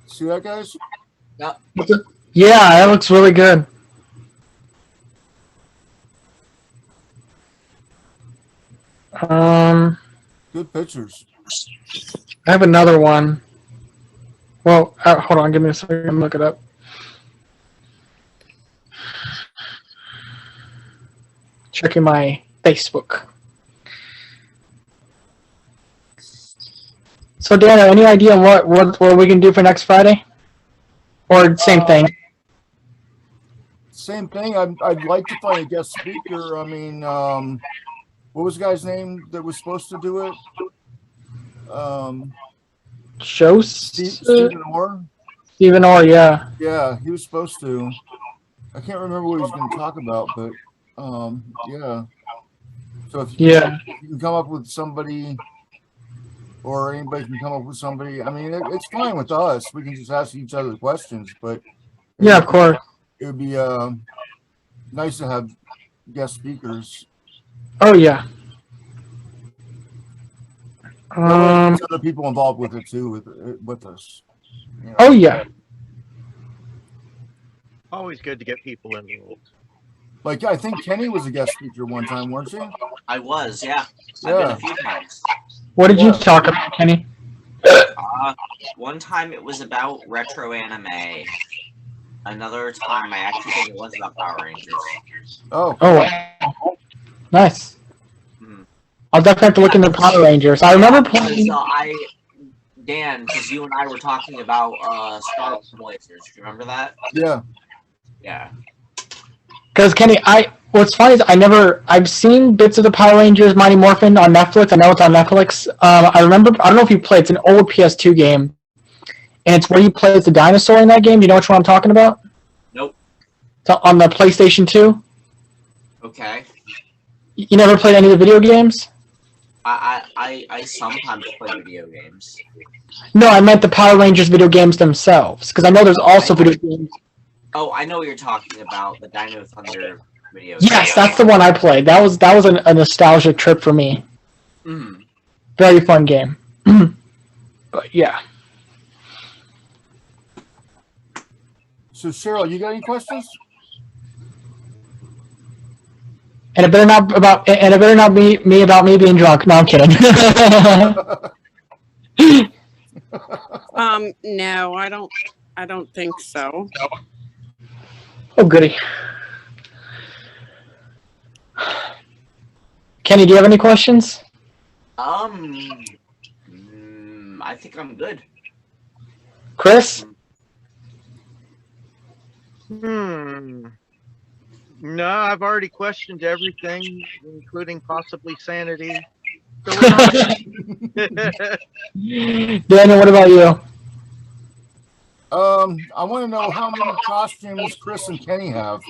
See that, guys? Yep. Yeah, that looks really good. Good pictures. I have another one. Well, hold on, give me a second. Look it up. Checking my Facebook. So, Dana, any idea what we can do for next Friday? Or same thing? Same thing. I'd like to find a guest speaker. I mean, what was the guy's name that was supposed to do it? Shows? Stephen Orr? Stephen Orr, yeah. Yeah, he was supposed to. I can't remember what he was going to talk about, but yeah. So if you can come up with somebody, or anybody can come up with somebody, I mean, it's fine with us. We can just ask each other questions, but yeah, of course. It would be nice to have guest speakers. Oh yeah. There's other people involved with it too, with us. You know? Oh yeah. Always good to get people involved. Like I think Kenny was a guest speaker one time, weren't you? I was, yeah. Yeah. I've been a few times. What did you talk about, Kenny? One time it was about retro anime. Another time I actually think it was about Power Rangers. Oh. Oh, wow. Nice. Mhm. I'll definitely have to look into Power Rangers. I remember playing. Dan, because you and I were talking about Star Blazers. Do you remember that? Yeah. Yeah. Because Kenny, what's funny is I've seen bits of the Power Rangers Mighty Morphin on Netflix. I know it's on Netflix. I don't know if you played. It's an old PS2 game, and it's where you play as the dinosaur in that game. Do you know which one I'm talking about? Nope. It's on the PlayStation 2. Okay. You never played any of the video games? I sometimes play video games. No, I meant the Power Rangers video games themselves, because I know there's also video games. Oh, I know what you're talking about, the Dino Thunder video game. Yes, that's the one I played. That was a nostalgic trip for me. Mm. Very fun game. But yeah. So Cheryl, you got any questions? And it better not be me about me being drunk. No, I'm kidding. No, I don't think so. Oh, goody. Kenny, do you have any questions? I think I'm good. Chris? No, I've already questioned everything, including possibly sanity. So Daniel, what about you? I want to know how many costumes Chris and Kenny have.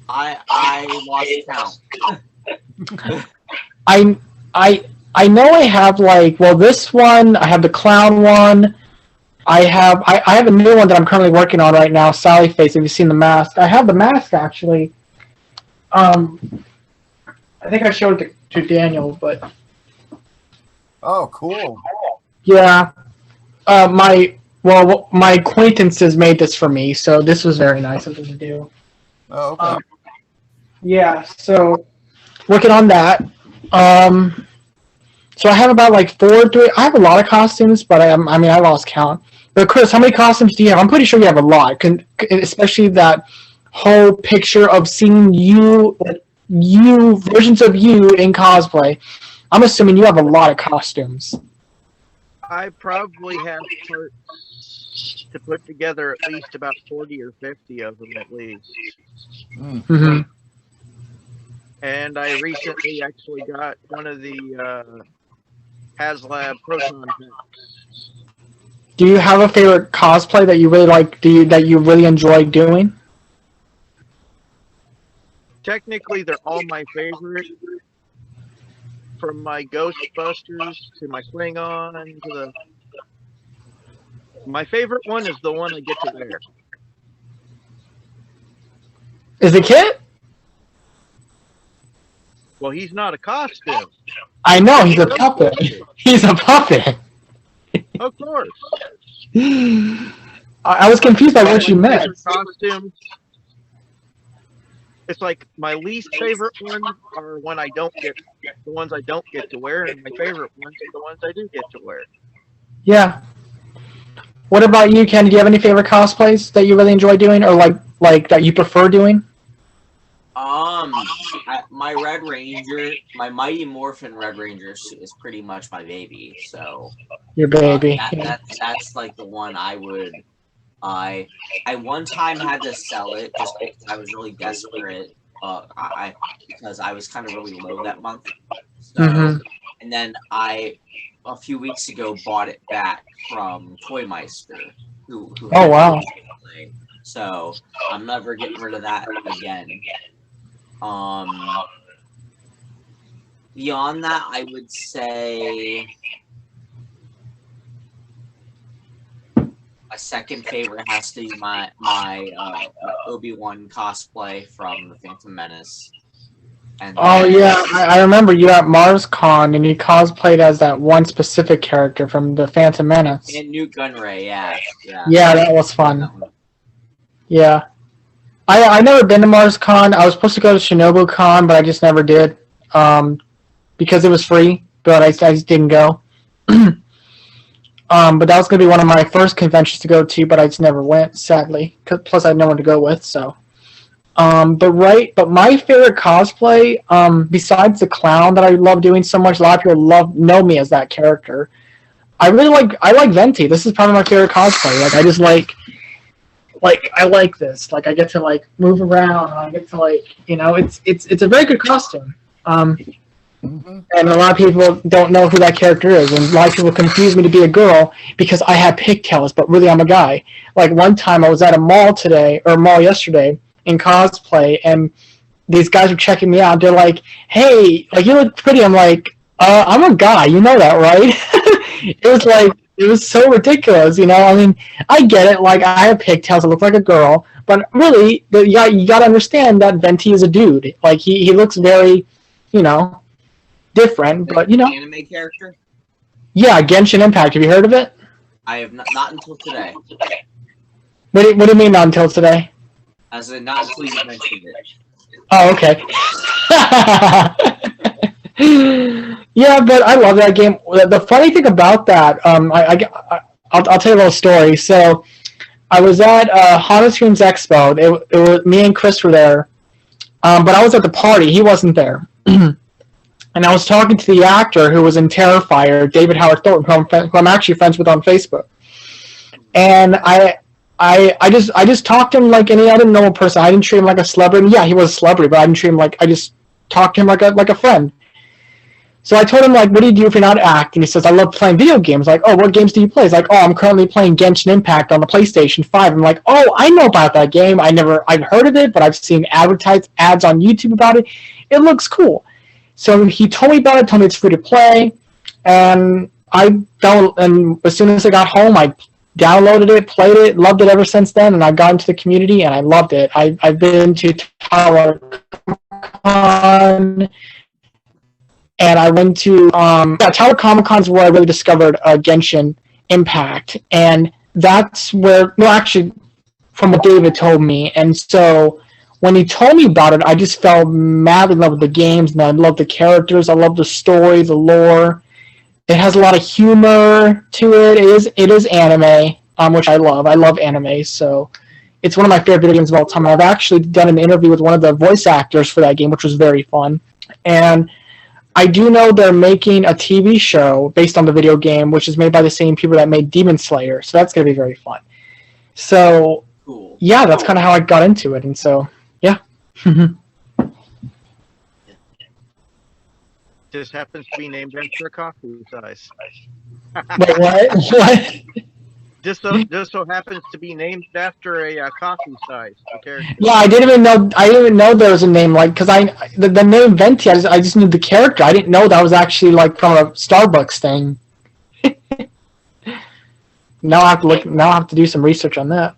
I lost count. I know I have this one, I have the clown one, I have a new one that I'm currently working on right now, Sally Face. Have you seen the mask? I have the mask actually. I think I showed it to Daniel, but Oh, cool. yeah. My acquaintances made this for me, so this was very nice of them to do. Oh, okay. Yeah, so working on that. So I have about I have a lot of costumes, but I lost count. But Chris, how many costumes do you have? I'm pretty sure you have a lot, especially that whole picture of seeing you versions of you in cosplay. I'm assuming you have a lot of costumes. I probably have parts to put together at least about 40 or 50 of them at least. Mm-hmm. And I recently actually got one of the HasLab Proton packs. Do you have a favorite cosplay that you really like? That you really enjoy doing? Technically, they're all my favorite. From my Ghostbusters to my Klingon to my favorite one is the one I get to wear. Is it Kit? Well, he's not a costume. I know, he's a puppet. He's a puppet. Of course. I was confused by what you meant. Costumes. It's like my least favorite ones are the ones I don't get to wear, and my favorite ones are the ones I do get to wear. Yeah. What about you, Ken? Do you have any favorite cosplays that you really enjoy doing, or like that you prefer doing? My Red Ranger, my Mighty Morphin Red Ranger is pretty much my baby. So your baby. That's like the one I would. I one time had to sell it just because I was really desperate. Because I was kind of really low that month. So, and then a few weeks ago bought it back from Toy Meister, who oh wow. So I'm never getting rid of that again. Beyond that, I would say my second favorite has to be my Obi-Wan cosplay from the Phantom Menace. And oh yeah, I remember you at MarsCon and you cosplayed as that one specific character from the Phantom Menace. And Newt Gunray, yeah. Yeah, that was fun. Yeah. I never been to MarsCon. I was supposed to go to ShinobuCon, but I just never did. Because it was free, but I just didn't go. But that was going to be one of my first conventions to go to, but I just never went, sadly. Plus, I had no one to go with, so. But my favorite cosplay, besides the clown that I love doing so much, a lot of people know me as that character. I like Venti. This is probably my favorite cosplay. I just I like this. I get to move around. I get to it's a very good costume. And a lot of people don't know who that character is, and a lot of people confuse me to be a girl because I have pigtails, but really I'm a guy. One time I was at a mall yesterday in cosplay, and these guys were checking me out. They're like, "Hey, like you look pretty." I'm like, "I'm a guy, you know that, right?" It was so ridiculous, you know. I mean, I get it. Like I have pigtails, I look like a girl, but really, you got to understand that Venti is a dude. Like he looks very, you know, different. But you know, anime character. Yeah, Genshin Impact. Have you heard of it? I have not until today. What do you mean not until today? As in not until you mentioned it. Oh, okay. Yeah, but I love that game. The funny thing about that, I'll tell you a little story. So, I was at Honda Screams Expo. It was me and Chris were there, but I was at the party. He wasn't there, and I was talking to the actor who was in Terrifier, David Howard Thornton, who I'm actually friends with on Facebook, and I just talked to him like any other normal person. I didn't treat him like a celebrity. Yeah, he was a celebrity, but I didn't treat him like I just talked to him like a friend. So I told him, like, what do you do if you're not acting? He says, I love playing video games. Like, oh, what games do you play? He's like, oh, I'm currently playing Genshin Impact on the PlayStation 5. I'm like, oh, I know about that game. I've heard of it, but I've seen advertised ads on YouTube about it. It looks cool. So he told me about it, told me it's free to play, and and as soon as I got home, I downloaded it, played it, loved it ever since then, and I got into the community, and I loved it. I've been to Tidewater Con, and I went to Tidewater Comic Con is where I really discovered Genshin Impact, and that's where from what David told me, and so when he told me about it, I just fell madly in love with the games, and I love the characters, I love the story, the lore. It has a lot of humor to it. It is anime, which I love. I love anime, so it's one of my favorite video games of all time. And I've actually done an interview with one of the voice actors for that game, which was very fun. And I do know they're making a TV show based on the video game, which is made by the same people that made Demon Slayer. So that's going to be very fun. So, cool. Yeah, that's kind of how I got into it. And so, yeah. Just happens to be named after a coffee size. Wait, what? What? Just so happens to be named after a coffee size. Yeah, I didn't even know there was a name because the name Venti. I just knew the character. I didn't know that was actually like from a Starbucks thing. Now I have to look. Now I have to do some research on that.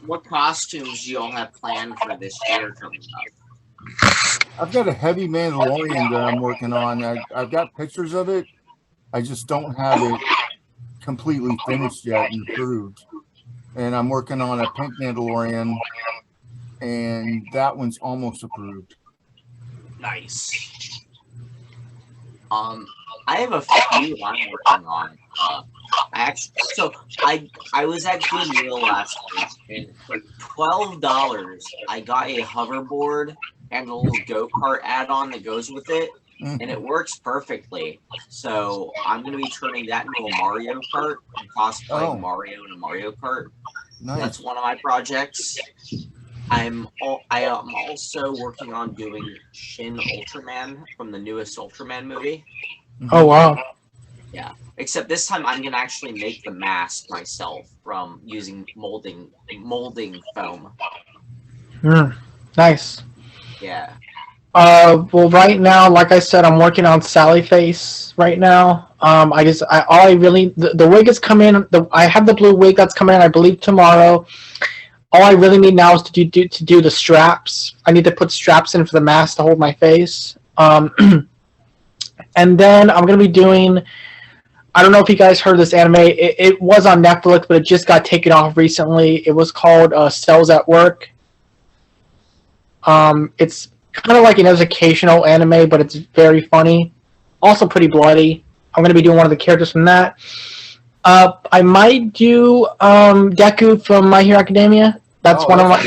What costumes do you all have planned for this year coming up? I've got a heavy Mandalorian that I'm working on. I've got pictures of it. I just don't have it completely finished yet and approved. And I'm working on a pink Mandalorian, and that one's almost approved. Nice. I have a few I'm working on. I was at Goodwill last week, and for $12, I got a hoverboard and a little go-kart add-on that goes with it, and it works perfectly. So I'm going to be turning that into a Mario Kart and cosplaying Mario in a Mario Kart. Nice. That's one of my projects. I am also working on doing Shin Ultraman from the newest Ultraman movie. Oh, wow. Yeah, except this time I'm gonna actually make the mask myself from using molding foam. Nice. Yeah. Well, right now, like I said, I'm working on Sally Face right now. The wig is coming. I have the blue wig that's coming in, I believe, tomorrow. All I really need now is to do the straps. I need to put straps in for the mask to hold my face. And then I'm gonna be doing. I don't know if you guys heard of this anime. It was on Netflix, but it just got taken off recently. It was called Cells at Work. It's kind of like an educational anime, but it's very funny. Also pretty bloody. I'm going to be doing one of the characters from that. I might do Deku from My Hero Academia. That's one of my...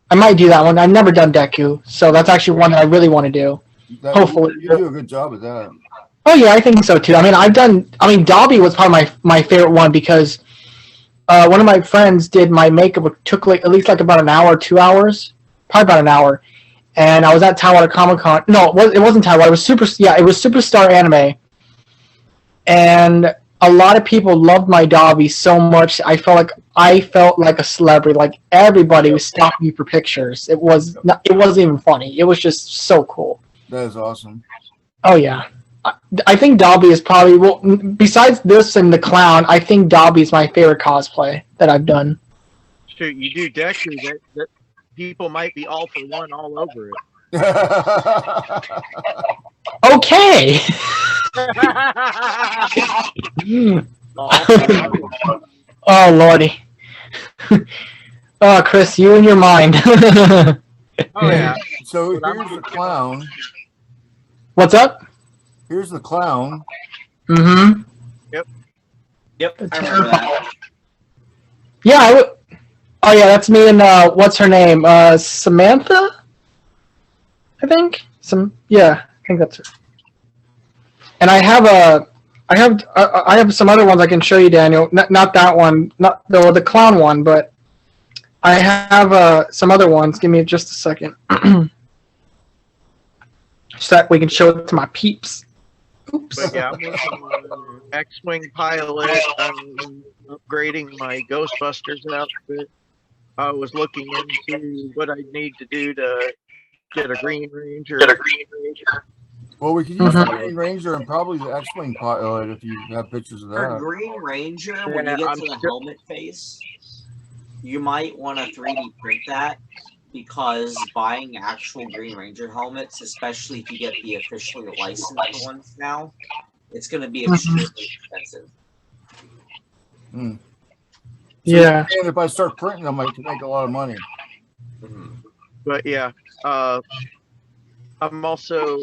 I might do that one. I've never done Deku, so that's actually one that I really want to do. Hopefully. You do a good job at that. Oh yeah, I think so too. I mean, Dobby was probably my favorite one because one of my friends did my makeup. It took at least about an hour, 2 hours, probably about an hour. And I was at Tidewater Comic Con. No, it wasn't Tidewater. It was Superstar Anime. And a lot of people loved my Dobby so much. I felt like a celebrity. Like everybody was stopping me for pictures. It wasn't even funny. It was just so cool. That is awesome. Oh yeah. I think Dobby is probably, well, besides this and the clown, I think Dobby is my favorite cosplay that I've done. Shoot, you do Deku, that people might be all for one all over it. Okay. Oh lordy. Oh, Chris, you and your mind. Oh yeah. So here's the clown. What's up? Here's the clown. Mm-hmm. Yep, I remember that. Yeah, oh yeah, that's me and what's her name? Samantha? I think. I think that's her. And I have some other ones I can show you, Daniel. Not that one, not the clown one, but I have some other ones. Give me just a second. So that we can show it to my peeps. Oops. but yeah, I'm working on X-Wing pilot. I'm upgrading my Ghostbusters outfit. I was looking into what I need to do to get a Green Ranger. Well, we could use the Green Ranger and probably the X-Wing pilot if you have pictures of For that. Green Ranger, when you get to the helmet face, you might want to 3D print that, because buying actual Green Ranger helmets, especially if you get the officially licensed ones now, it's going to be extremely expensive. Mm. So Yeah. and if I start printing them, I can make a lot of money. But yeah, I'm also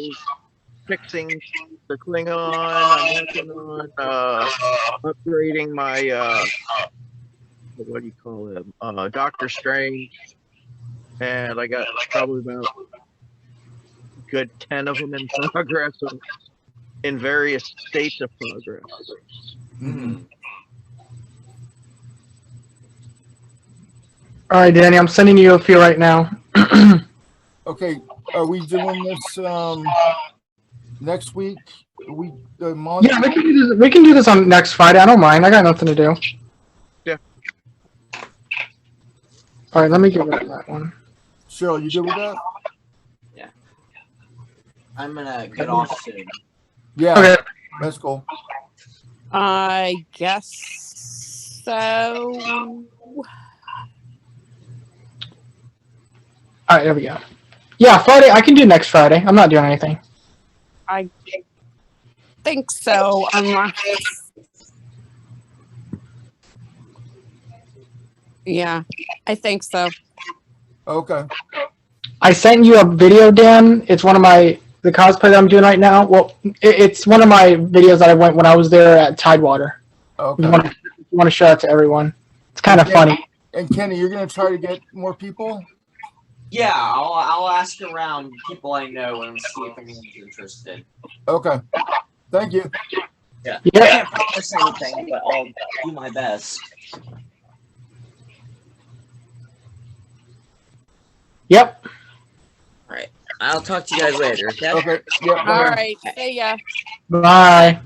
fixing the Klingon. I'm working on upgrading my what do you call him? Doctor Strange. And I got probably about a good 10 of them in progress, in various states of progress. Mm-hmm. All right, Danny, I'm sending you a few right now. Okay, are we doing this next week? Month? Yeah, we can do this on next Friday. I don't mind. I got nothing to do. Yeah. All right, let me get rid of that one. Cheryl, you good with that? Yeah. I'm going to get off soon. Yeah, Okay. that's cool. I guess so. All right, there we go. Yeah, Friday. I can do next Friday. I'm not doing anything. I think so, unless... Yeah, I think so. Okay. I sent you a video, Dan. It's one of the cosplay that I'm doing right now. Well, it's one of my videos that I went when I was there at Tidewater. Okay. I want to show it to everyone. It's kind of funny. And Kenny, you're going to try to get more people? Yeah, I'll ask around people I know and see if anyone's interested. Okay. Thank you. Yeah. Yeah. I can't promise anything, but I'll do my best. Yep. All right. I'll talk to you guys later. Okay. Okay. Yeah. All right. See ya. Bye.